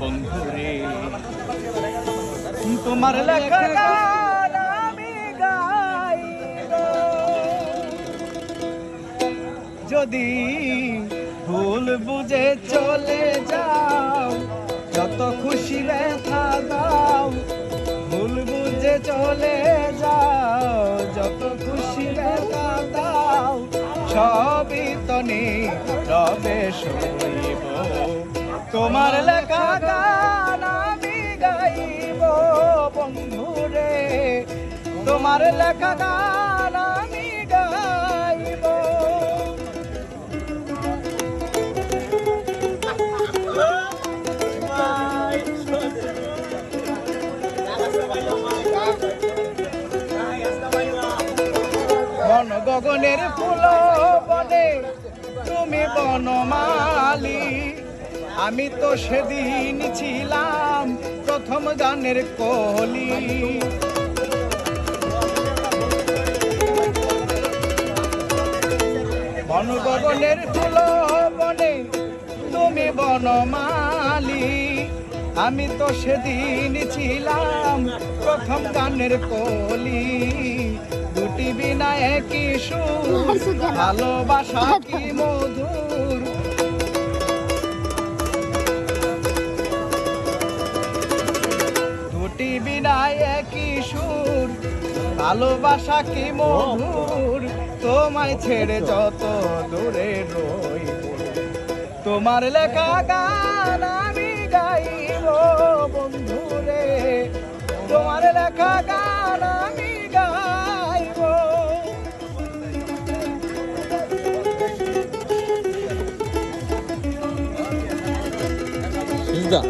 বন্ধুরে। তোমার লেখা গান আমি গাইব, যদি ভুল বুঝে চলে যাও, যত খুশি ব্যথা দাও, ভুল বুঝে চলে যাও, যত খুশি ব্যথা দাও, সবই তো নীরবে সইব। তোমার লেখা গান আমি গাইব বন্ধুরে, তোমার লেখা গান আমি গাইব। বন গগনের ফুল বনে তুমি বনমালী, আমি তো সেদিন ছিলাম প্রথম গানের কলি। বন গগনের ফুল বনে তুমি বনমালী, আমি তো সেদিন ছিলাম প্রথম গানের কলি। দুটি বিনা একই সুর, ভালোবাসা কি মধুর, দুটি বিনা একই সুর, ভালোবাসা কি মধুর, তোমায় ছেড়ে যত দূরে রইব। তোমার লেখা গান আমি গাইব বন্ধুরে, তোমার লেখা গান আমি গাইব। সুজদা